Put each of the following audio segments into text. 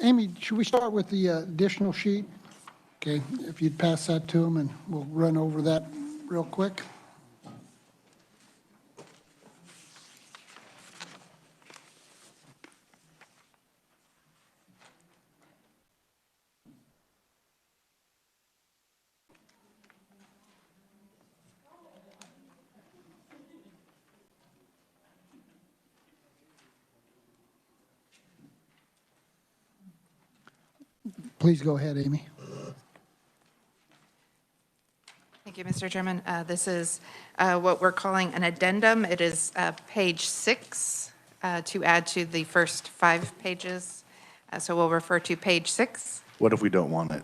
Amy, should we start with the additional sheet? Okay, if you'd pass that to them, and we'll run over that real quick. Please go ahead, Amy. Thank you, Mr. Chairman. This is what we're calling an addendum. It is page 6 to add to the first 5 pages. So we'll refer to page 6. What if we don't want it?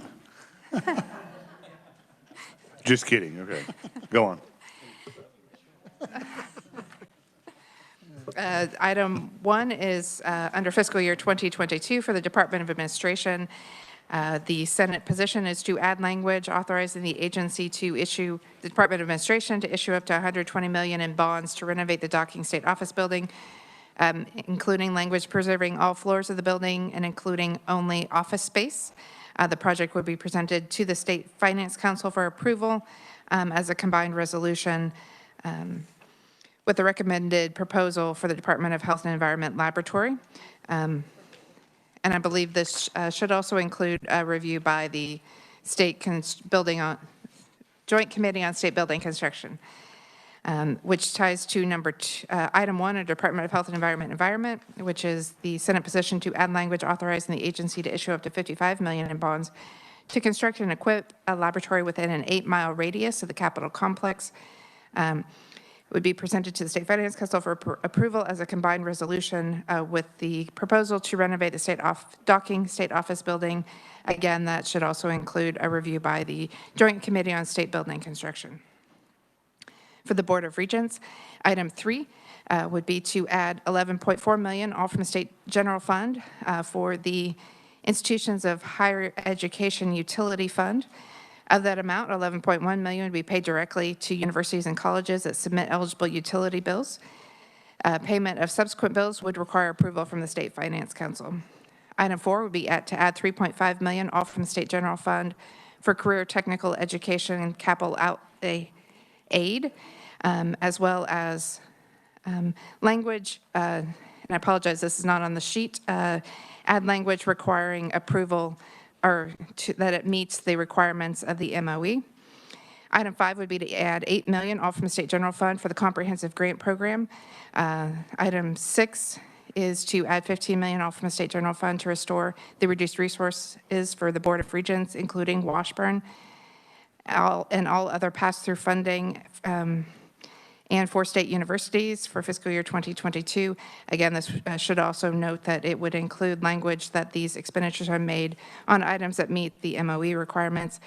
Just kidding. Okay, go on. Item 1 is under fiscal year 2022 for the Department of Administration. The Senate position is to add language authorizing the agency to issue, the Department of Administration to issue up to $120 million in bonds to renovate the Docking State Office Building, including language preserving all floors of the building and including only office space. The project would be presented to the State Finance Council for approval as a combined resolution with the recommended proposal for the Department of Health and Environment Laboratory. And I believe this should also include a review by the State Joint Committee on State Building Construction, which ties to item 1 of Department of Health and Environment, which is the Senate position to add language authorizing the agency to issue up to $55 million in bonds to construct and equip a laboratory within an 8-mile radius of the Capitol complex. Would be presented to the State Finance Council for approval as a combined resolution with the proposal to renovate the Docking State Office Building. Again, that should also include a review by the Joint Committee on State Building Construction. For the Board of Regents, item 3 would be to add $11.4 million, all from the State General Fund, for the Institutions of Higher Education Utility Fund. Of that amount, $11.1 million would be paid directly to universities and colleges that submit eligible utility bills. Payment of subsequent bills would require approval from the State Finance Council. Item 4 would be to add $3.5 million, all from the State General Fund, for career technical education and capital outlay aid, as well as language, and I apologize, this is not on the sheet, add language requiring approval or that it meets the requirements of the MOE. Item 5 would be to add $8 million, all from the State General Fund, for the Comprehensive Grant Program. Item 6 is to add $15 million, all from the State General Fund, to restore the reduced resources for the Board of Regents, including Washburn, and all other pass-through funding, and for state universities for fiscal year 2022. Again, this should also note that it would include language that these expenditures are made on items that meet the MOE requirements.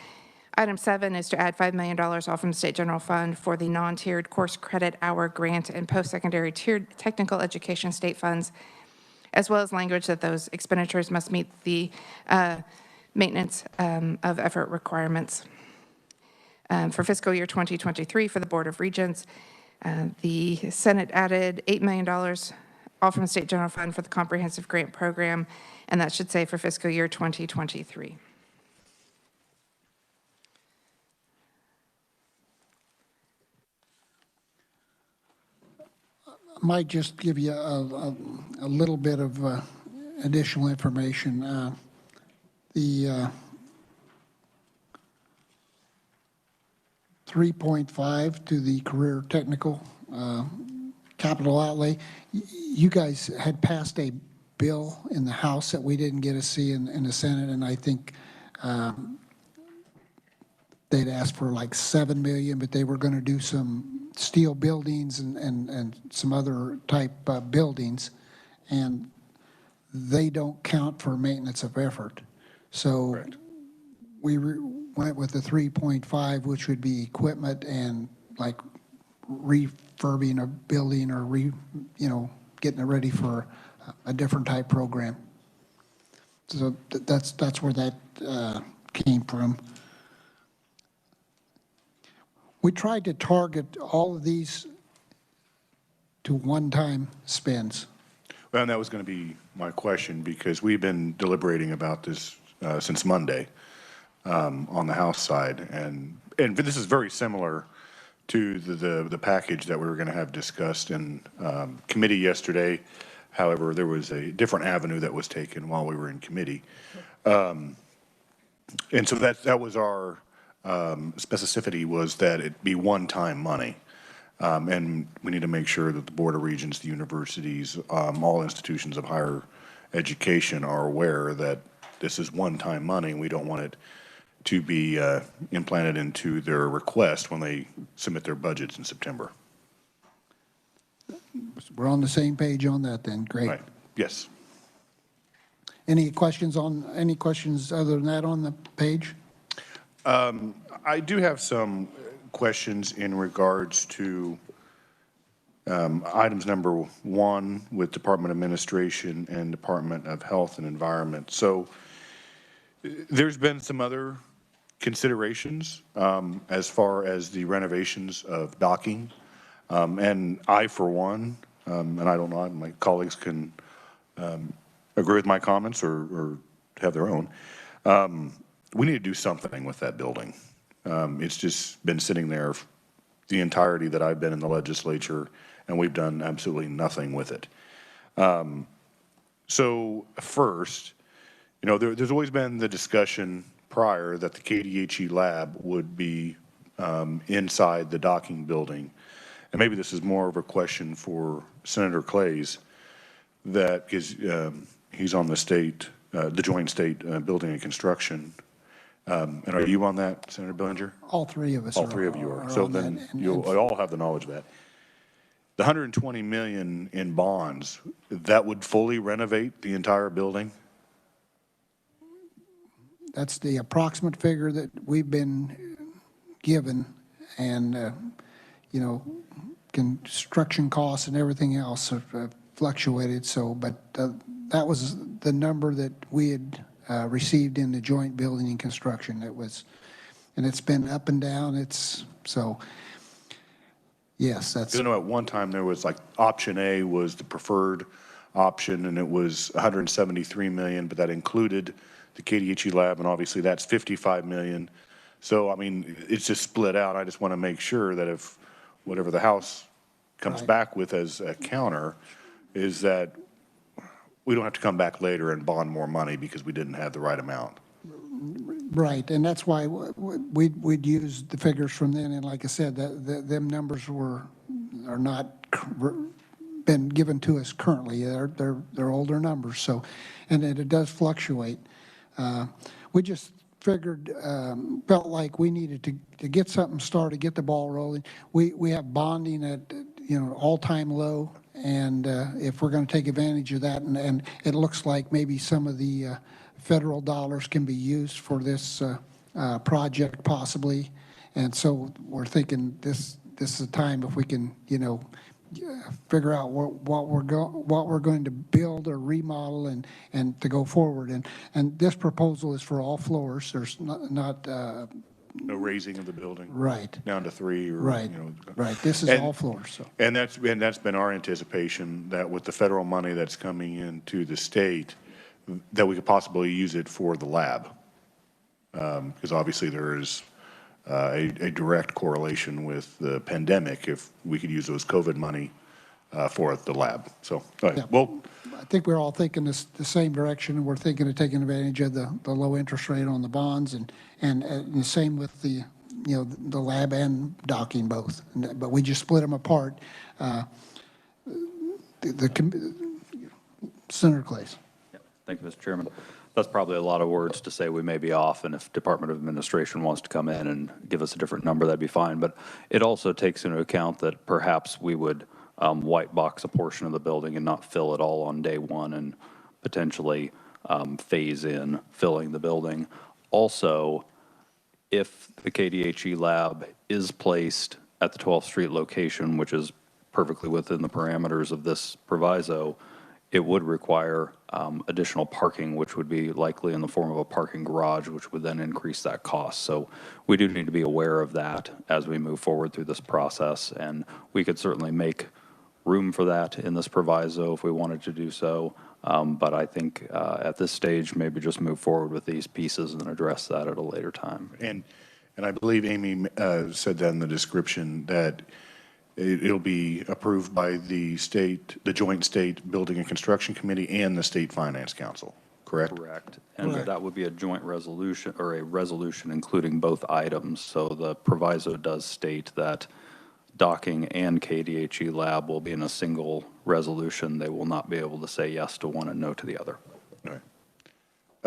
Item 7 is to add $5 million, all from the State General Fund, for the non-tiered course credit hour grant and post-secondary tiered technical education state funds, as well as language that those expenditures must meet the maintenance of effort requirements. For fiscal year 2023 for the Board of Regents, the Senate added $8 million, all from the State General Fund, for the Comprehensive Grant Program, and that should say for fiscal year 2023. I might just give you a little bit of additional information. The 3.5 to the career technical capital outlay. You guys had passed a bill in the House that we didn't get to see in the Senate, and I think they'd asked for like $7 million, but they were going to do some steel buildings and some other type buildings, and they don't count for maintenance of effort. So right. We went with the 3.5, which would be equipment and like refurbing a building or getting it ready for a different type program. So that's where that came from. We tried to target all of these to one-time spends. Well, and that was going to be my question, because we've been deliberating about this since Monday on the House side. And this is very similar to the package that we were going to have discussed in committee yesterday. However, there was a different avenue that was taken while we were in committee. And so that was our specificity, was that it be one-time money. And we need to make sure that the Board of Regents, the universities, all institutions of higher education are aware that this is one-time money, and we don't want it to be implanted into their request when they submit their budgets in September. We're on the same page on that then, great. Right, yes. Any questions other than that on the page? I do have some questions in regards to items number 1 with Department of Administration and Department of Health and Environment. So there's been some other considerations as far as the renovations of docking. And I, for one, and I don't know, my colleagues can agree with my comments or have their own, we need to do something with that building. It's just been sitting there the entirety that I've been in the legislature, and we've done absolutely nothing with it. So first, you know, there's always been the discussion prior that the KDHE lab would be inside the docking building. And maybe this is more of a question for Senator Clays, that because he's on the state, the joint state building and construction. And are you on that, Senator Billinger? All three of us All three of you are. So on then that, you'll all have the knowledge of that. The $120 million in bonds, that would fully renovate the entire building? That's the approximate figure that we've been given, and, you know, construction costs and everything else have fluctuated, so, but that was the number that we had received in the joint building and construction. It was, and it's been up and down, so, yes, that's. You know, at one time there was like option A was the preferred option, and it was 173 million, but that included the KDHE lab, and obviously that's 55 million. So, I mean, it's just split out. I just want to make sure that if whatever the House comes back with as a counter is that we don't have to come back later and bond more money because we didn't have the right amount. Right, and that's why we'd use the figures from then, and like I said, them numbers are not been given to us currently. They're older numbers, so, and it does fluctuate. We just figured, felt like we needed to get something started, get the ball rolling. We have bonding at, you know, all-time low, and if we're going to take advantage of that, and it looks like maybe some of the federal dollars can be used for this project possibly, and so we're thinking this is a time if we can, you know, figure out what we're going to build or remodel and to go forward, and this proposal is for all floors. There's not No raising of the building. right Down to 3 or, right you know. right. This is all floors. So. And that's been our anticipation, that with the federal money that's coming into the state, that we could possibly use it for the lab. Because obviously there is a direct correlation with the pandemic if we could use those COVID money for the lab. So, Yeah. well, I think we're all thinking the same direction. We're thinking of taking advantage of the low interest rate on the bonds, and the same with the, you know, the lab and docking both. But we just split them apart. Senator Clays. Thank you, Mr. Chairman. That's probably a lot of words to say we may be off, and if Department of Administration wants to come in and give us a different number, that'd be fine. But it also takes into account that perhaps we would white box a portion of the building and not fill it all on day one, and potentially phase in filling the building. Also, if the KDHE lab is placed at the 12th Street location, which is perfectly within the parameters of this proviso, it would require additional parking, which would be likely in the form of a parking garage, which would then increase that cost. So we do need to be aware of that as we move forward through this process, and we could certainly make room for that in this proviso if we wanted to do so. But I think at this stage, maybe just move forward with these pieces and address that at a later time. And I believe Amy said that in the description, that it'll be approved by the Joint State Building and Construction Committee and the State Finance Council, correct? Correct. And Correct. that would be a joint resolution, or a resolution including both items. So the proviso does state that docking and KDHE lab will be in a single resolution. They will not be able to say yes to one and no to the other. All right.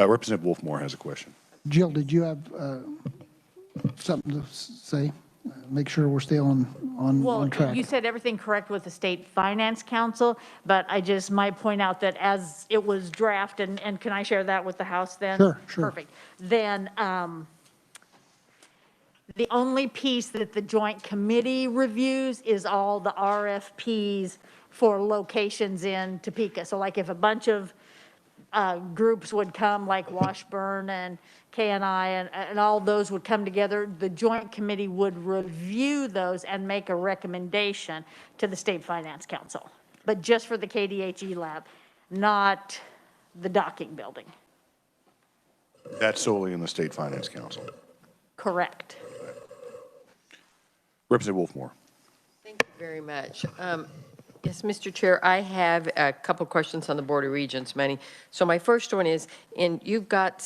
Representative Wolfmore has a question. Jill, did you have something to say? Make sure we're still on Well, track. you said everything correct with the State Finance Council, but I just might point out that as it was drafted, and can I share that with the House then? Sure, sure. Perfect. Then, the only piece that the Joint Committee reviews is all the RFPs for locations in Topeka. So like if a bunch of groups would come, like Washburn and KNI and all those would come together, the Joint Committee would review those and make a recommendation to the State Finance Council, but just for the KDHE lab, not the docking building. That's solely in the State Finance Council. Correct. Representative Wolfmore. Thank you very much. Yes, Mr. Chair, I have a couple questions on the Board of Regents, Manny. So my first one is, you've got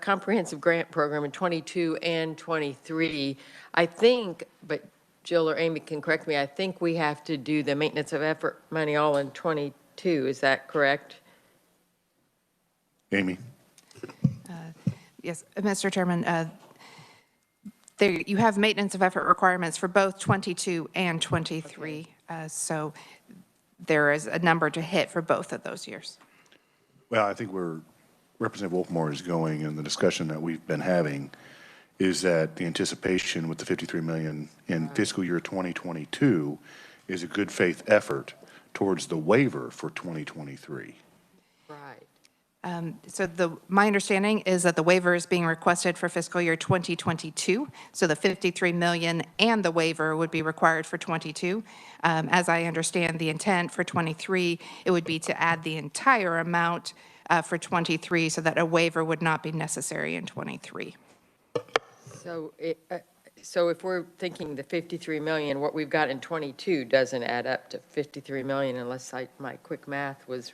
comprehensive grant program in 22 and 23. I think, but Jill or Amy can correct me, I think we have to do the maintenance of effort money all in 22. Is that correct? Amy. Yes, Mr. Chairman, you have maintenance of effort requirements for both 22 and 23. So there is a number to hit for both of those years. Well, I think where Representative Wolfmore is going, and the discussion that we've been having, is that the anticipation with the $53 million in fiscal year 2022 is a good faith effort towards the waiver for 2023. Right. So my understanding is that the waiver is being requested for fiscal year 2022. So the 53 million and the waiver would be required for 22. As I understand the intent for 23, it would be to add the entire amount for 23 so that a waiver would not be necessary in 23. So if we're thinking the 53 million, what we've got in 22 doesn't add up to 53 million unless my quick math was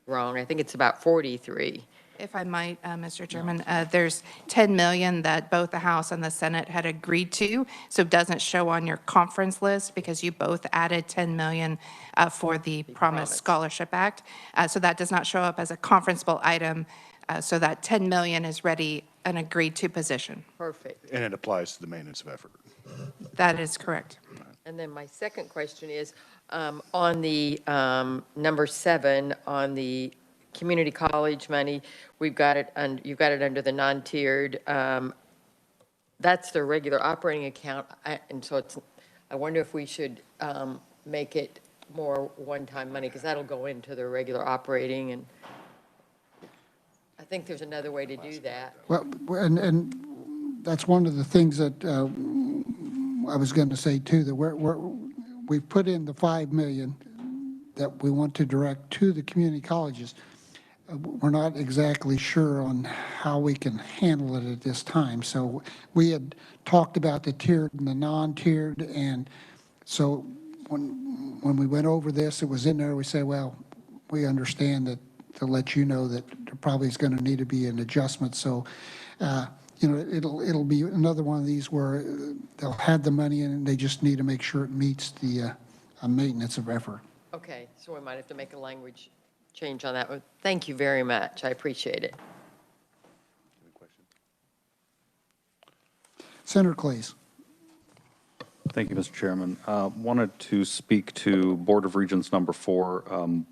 wrong. I think it's about 43. If I might, Mr. Chairman, there's 10 million that both the House and the Senate had agreed to, so it doesn't show on your conference list because you both added 10 million for the Promise Scholarship Act. So that does not show up as a conferenceable item, so that 10 million is ready and agreed to position. Perfect. And it applies to the maintenance of effort. That is correct. And then my second question is, on the number 7, on the community college money, you've got it under the non-tiered. That's the regular operating account, and so I wonder if we should make it more one-time money, because that'll go into the regular operating, and I think there's another way to do that. Well, and that's one of the things that I was going to say too, that we've put in the 5 million that we want to direct to the community colleges. We're not exactly sure on how we can handle it at this time. So we had talked about the tiered and the non-tiered, and so when we went over this, it was in there, we said, well, we understand that, to let you know that there probably is going to need to be an adjustment. So, you know, it'll be another one of these where they'll have the money in and they just need to make sure it meets the maintenance of effort. Okay, so we might have to make a language change on that one. Thank you very much. I appreciate it. Senator Clays. Thank you, Mr. Chairman. Wanted to speak to Board of Regents number 4.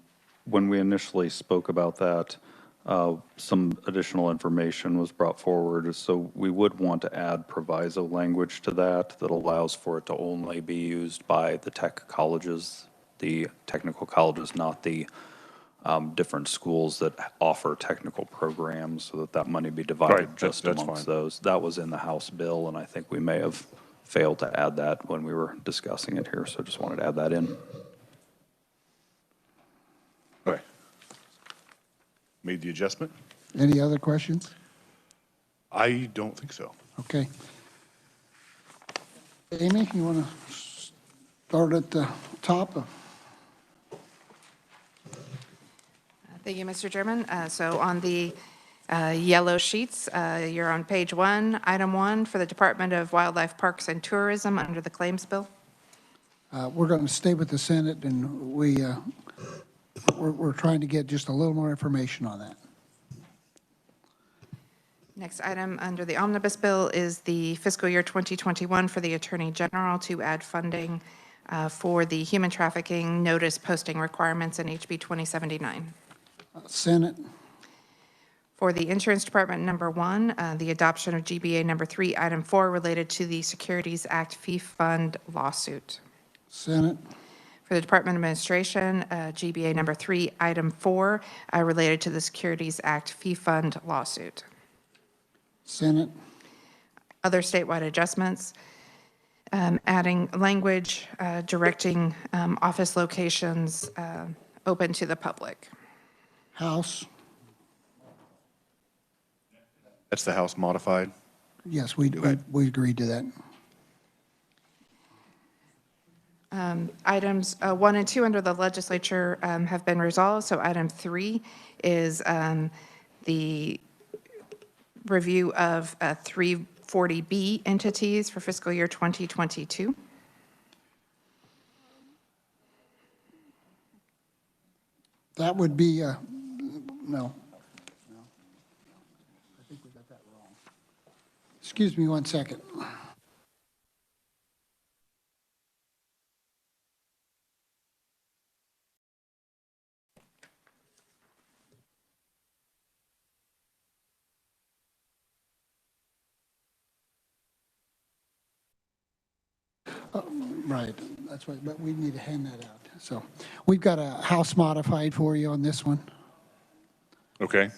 When we initially spoke about that, some additional information was brought forward. So we would want to add proviso language to that allows for it to only be used by the tech colleges, the technical colleges, not the different schools that offer technical programs, so that money be divided Right, just that's amongst fine. those. That was in the House bill, and I think we may have failed to add that when we were discussing it here, so just wanted to add that in. made the adjustment. Any other questions? I don't think so. Okay. Amy, you want to start at the top? Thank you, Mr. Chairman. So on the yellow sheets, you're on page 1, item 1 for the Department of Wildlife, Parks, and Tourism under the Claims Bill. We're going to stay with the Senate, and we're trying to get just a little more information on that. Next item under the omnibus bill is the fiscal year 2021 for the Attorney General to add funding for the human trafficking notice posting requirements in HB 2079. Senate, For the Insurance Department, number 1, the adoption of GBA number 3, item 4, related to the Securities Act fee fund lawsuit. Senate, For the Department of Administration, GBA number 3, item 4, related to the Securities Act fee fund lawsuit. Senate, Other statewide adjustments, adding language directing office locations open to the public. House, That's the House modified. yes, we agreed to that. Items 1 and 2 under the legislature have been resolved. So item 3 is the review of 340B entities for fiscal year 2022. That would be, no. I think we got that wrong. Excuse me 1 second. Right, that's right, but we need to hand that out. So we've got a House modified for you on this one. Okay.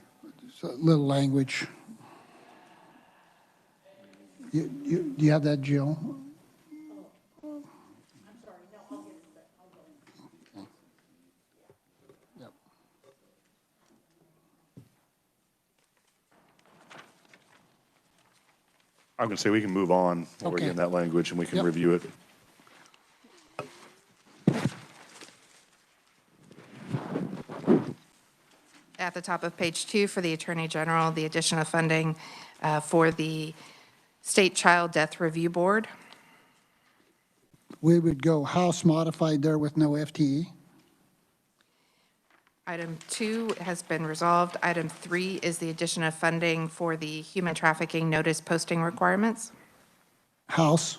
So, little language. Do you have that, Jill? I'm sorry, no, I'll get it. Yep. I'm going to say we can move on while we're Okay. getting that language and we can Yep. review it. At the top of page 2 for the Attorney General, the addition of funding for the State Child Death Review Board. We would go House modified there with no FTE. Item 2 has been resolved. Item 3 is the addition of funding for the human trafficking notice posting requirements. House,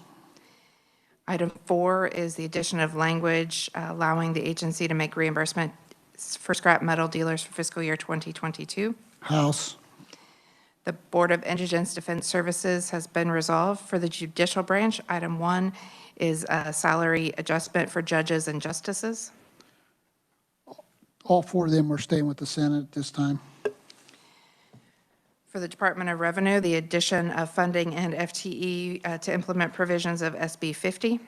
Item 4 is the addition of language allowing the agency to make reimbursement for scrap metal dealers for fiscal year 2022. House, The Board of Indigent Defense Services has been resolved. For the judicial branch, item 1 is a salary adjustment for judges and justices. all 4 of them are staying with the Senate this time. For the Department of Revenue, the addition of funding and FTE to implement provisions of SB 50.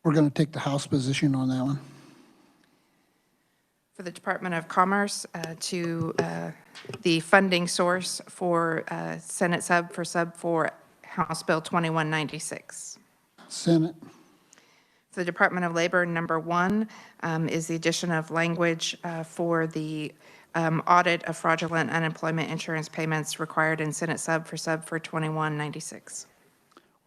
We're going to take the House position on that one. For the Department of Commerce, to the funding source for Senate sub for House Bill 2196. Senate, For the Department of Labor, number 1 is the addition of language for the audit of fraudulent unemployment insurance payments required in Senate sub for 2196.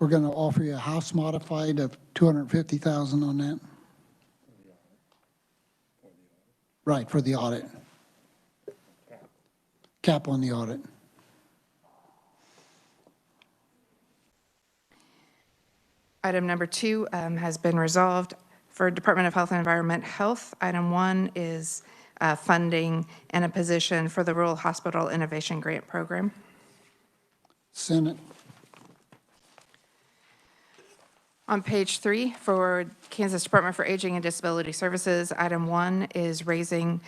we're going to offer you a House modified of $250,000 on that. Right, for the audit. Cap on the audit. Item number 2 has been resolved. For Department of Health and Environment Health, item 1 is funding and a position for the Rural Hospital Innovation Grant Program. Senate, On page 3, for Kansas Department for Aging and Disability Services, item 1 is raising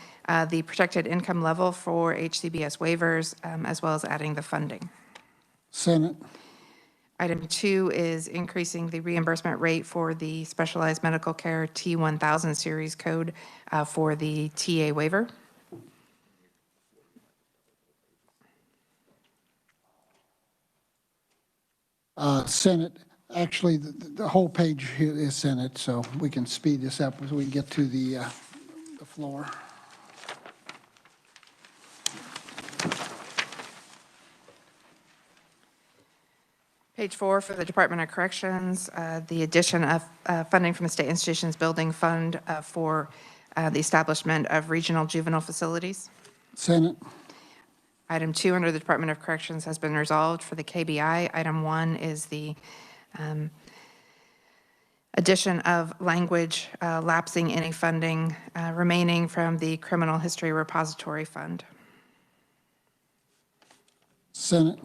the protected income level for HCBS waivers, as well as adding the funding. Senate, Item 2 is increasing the reimbursement rate for the Specialized Medical Care T1000 series code for the TA waiver. Senate, actually, the whole page here is Senate, so we can speed this up as we get to the floor. Page 4 for the Department of Corrections, the addition of funding from the State Institutions Building Fund for the establishment of regional juvenile facilities. Senate, Item 2 under the Department of Corrections has been resolved for the KBI. Item 1 is the addition of language lapsing any funding remaining from the Criminal History Repository Fund. Senate,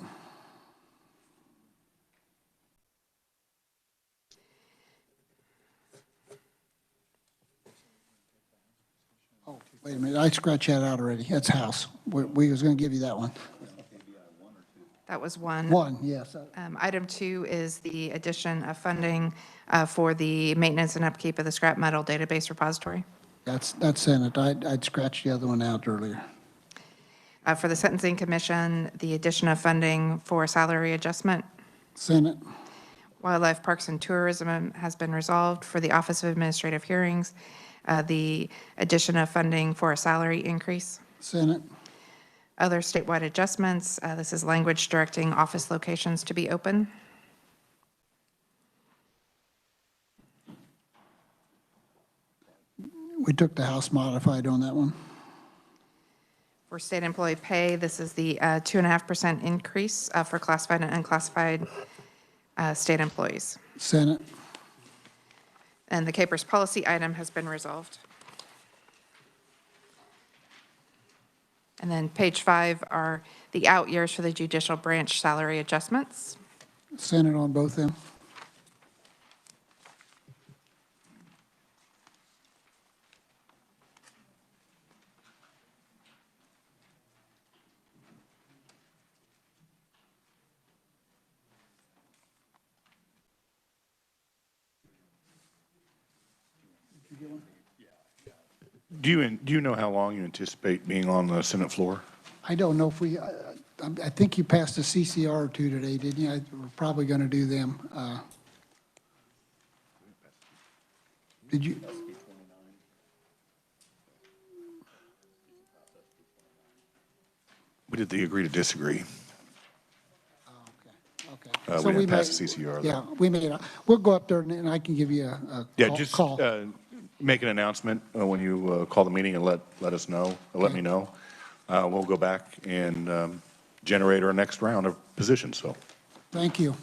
oh, wait a minute, I scratched that out already. That's House. We was going to give you that one. That was 1. One, yes. Item 2 is the addition of funding for the maintenance and upkeep of the scrap metal database repository. That's Senate. I'd scratched the other one out earlier. For the Sentencing Commission, the addition of funding for salary adjustment. Senate, Wildlife Parks and Tourism has been resolved for the Office of Administrative Hearings, the addition of funding for a salary increase. Senate, Other statewide adjustments, this is language directing office locations to be open. we took the House modified on that one. For state employee pay, this is the 2.5% increase for classified and unclassified state employees. Senate, And the CAPERS policy item has been resolved. And then page 5 are the out years for the judicial branch salary adjustments. Senate on both them. Do you know how long you anticipate being on the Senate floor? I don't know if we, I think you passed a CCR or two today, didn't you? We're probably going to do them. Did you? We did the agree to disagree. Okay. We didn't pass may- the CCR, though. Yeah, we made, we'll go up there and I can give you a Yeah, call- just call. make an announcement when you call the meeting and let us know, let me know. We'll go back and generate our next round of positions, so. Thank you.